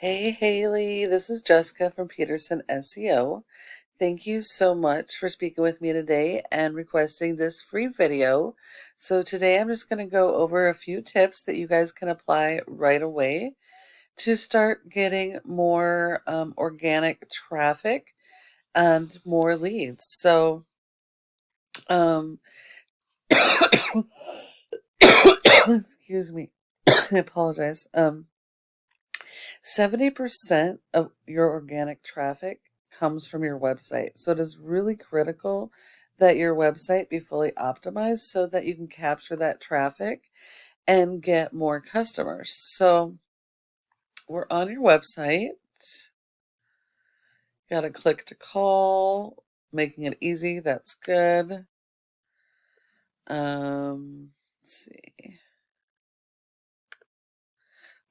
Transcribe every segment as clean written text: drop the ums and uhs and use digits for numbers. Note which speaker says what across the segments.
Speaker 1: Hey Haley, this is Jessica from Peterson SEO. Thank you so much for speaking with me today and requesting this free video. So today I'm just going to go over a few tips that you guys can apply right away to start getting more organic traffic and more leads. So, um, excuse me, I apologize. 70% of your organic traffic comes from your website. So it is really critical that your website be fully optimized so that you can capture that traffic and get more customers. So we're on your website. Got to click to call, making it easy. That's good. Let's see.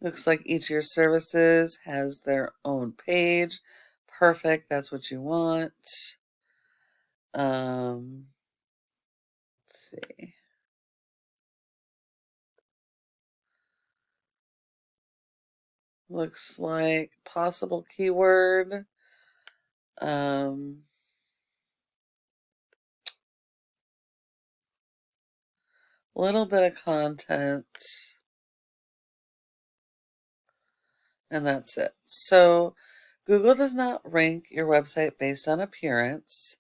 Speaker 1: Looks like each of your services has their own page. Perfect. That's what you want. Let's see. Looks like possible keyword. Little bit of content. And that's it. So Google does not rank your website based on appearance.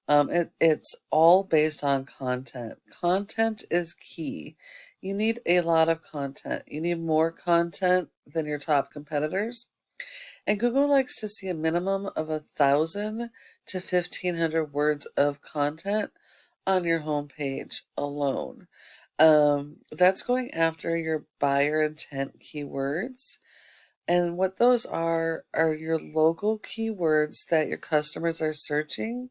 Speaker 1: It's all based on content. Content is key. You need a lot of content. You need more content than your top competitors. And Google likes to see a minimum of 1,000 to 1,500 words of content on your homepage alone. That's going after your buyer intent keywords. And what those are your local keywords that your customers are searching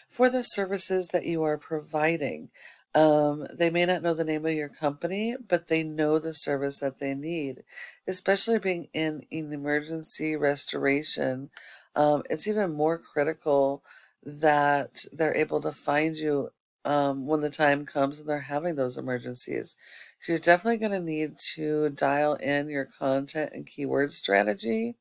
Speaker 1: for the services that you are providing. They may not know the name of your company, but they know the service that they need, especially being in an emergency restoration. It's even more critical that they're able to find you when the time comes and they're having those emergencies. So you're definitely going to need to dial in your content and keyword strategy.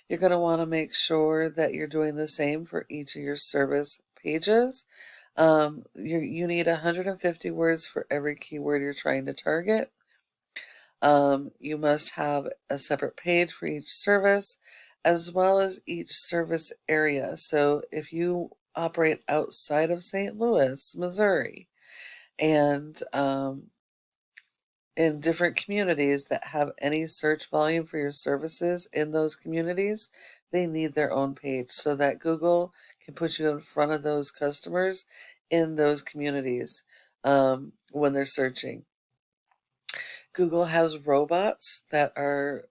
Speaker 1: You're going to want to make sure that you're doing the same for each of your service pages. You need 150 words for every keyword you're trying to target. You must have a separate page for each service, as well as each service area. So if you operate outside of St. Louis, Missouri, and in different communities that have any search volume for your services in those communities, they need their own page so that Google can put you in front of those customers in those communities when they're searching. Google has robots that are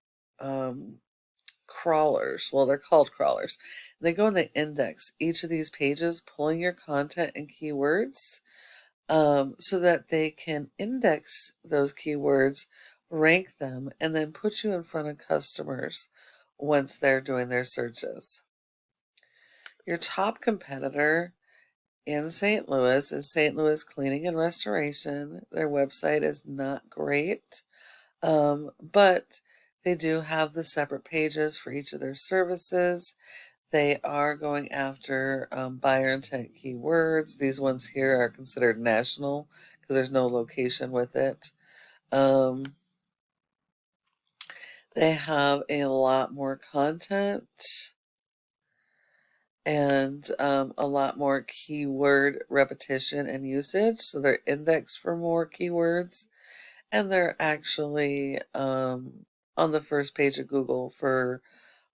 Speaker 1: crawlers. Well, they're called crawlers. They go and they index each of these pages, pulling your content and keywords so that they can index those keywords, rank them, and then put you in front of customers once they're doing their searches. Your top competitor in St. Louis is St. Louis Cleaning and Restoration. Their website is not great, but they do have the separate pages for each of their services. They are going after buyer intent keywords. These ones here are considered national because there's no location with it. They have a lot more content and a lot more keyword repetition and usage. So they're indexed for more keywords, and they're actually on the first page of Google for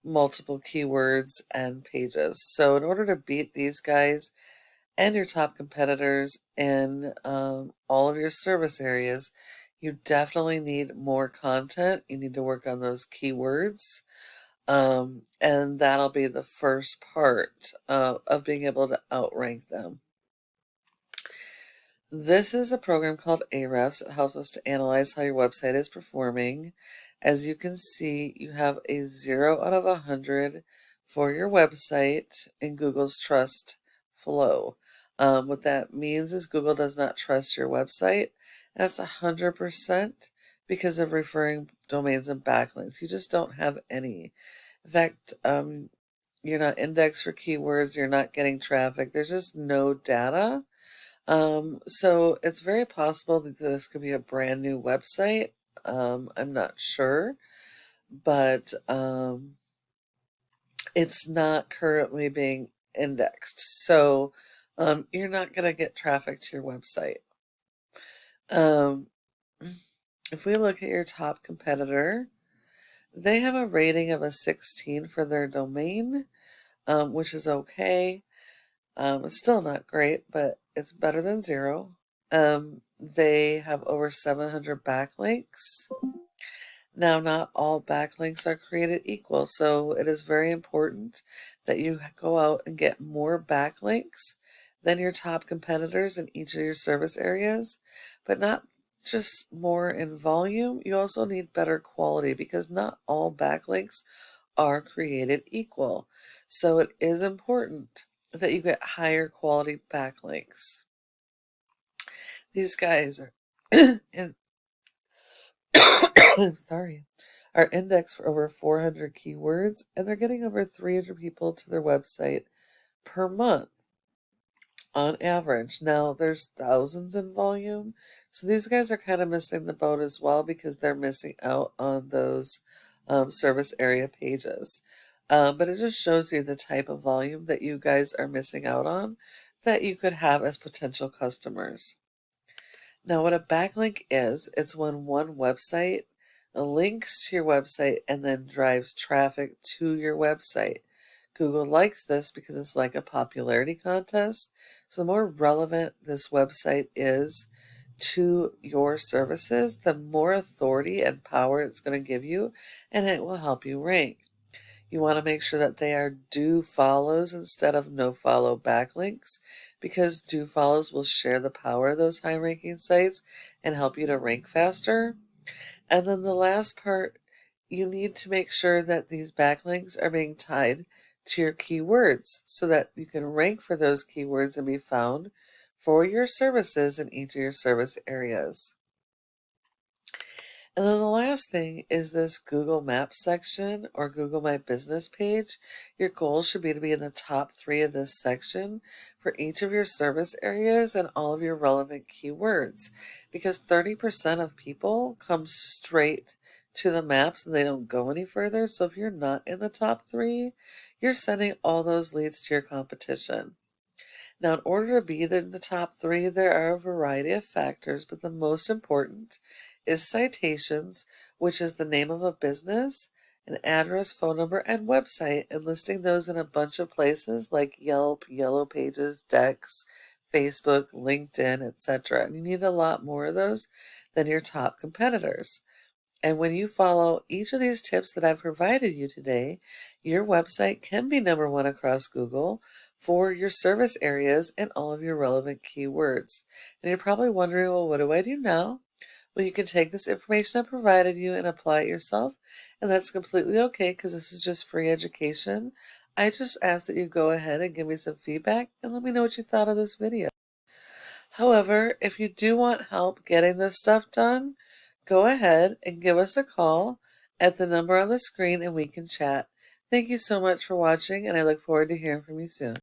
Speaker 1: multiple keywords and pages. So in order to beat these guys and your top competitors in all of your service areas, you definitely need more content. You need to work on those keywords. And that'll be the first part of being able to outrank them. This is a program called Ahrefs. It helps us to analyze how your website is performing. As you can see, you have a 0 out of 100 for your website in Google's trust flow. What that means is Google does not trust your website. That's 100% because of referring domains and backlinks. You just don't have any. In fact, you're not indexed for keywords, you're not getting traffic, there's just no data. So it's very possible that this could be a brand new website. I'm not sure, but it's not currently being indexed. So you're not going to get traffic to your website. If we look at your top competitor, they have a rating of a 16 for their domain, which is okay. It's still not great, but it's better than 0. They have over 700 backlinks. Now, not all backlinks are created equal, so it is very important that you go out and get more backlinks than your top competitors in each of your service areas, but not just more in volume. You also need better quality because not all backlinks are created equal. So it is important that you get higher quality backlinks. These guys are I'm sorry, are indexed for over 400 keywords, and they're getting over 300 people to their website per month on average. Now, there's thousands in volume, so these guys are kind of missing the boat as well because they're missing out on those service area pages. But it just shows you the type of volume that you guys are missing out on that you could have as potential customers. Now, what a backlink is, it's when one website links to your website and then drives traffic to your website. Google likes this because it's like a popularity contest. So the more relevant this website is to your services, the more authority and power it's going to give you, and it will help you rank. You want to make sure that they are do follows instead of no follow backlinks, because do follows will share the power of those high ranking sites and help you to rank faster. And then the last part, you need to make sure that these backlinks are being tied to your keywords so that you can rank for those keywords and be found for your services in each of your service areas. And then the last thing is this Google Maps section or Google My Business page. Your goal should be to be in the top 3 of this section for each of your service areas and all of your relevant keywords, because 30% of people come straight to the maps and they don't go any further. So if you're not in the top 3, you're sending all those leads to your competition. Now, in order to be in the top 3, there are a variety of factors, but the most important is citations, which is the name of a business, an address, phone number, and website, and listing those in a bunch of places like Yelp, Yellow Pages, Dex, Facebook, LinkedIn, etc. And you need a lot more of those than your top competitors. And when you follow each of these tips that I've provided you today, your website can be number 1 across Google for your service areas and all of your relevant keywords. And you're probably wondering, well, what do I do now? Well, you can take this information I provided you and apply it yourself, and that's completely okay because this is just free education. I just ask that you go ahead and give me some feedback and let me know what you thought of this video. However, if you do want help getting this stuff done, go ahead and give us a call at the number on the screen and we can chat. Thank you so much for watching, and I look forward to hearing from you soon.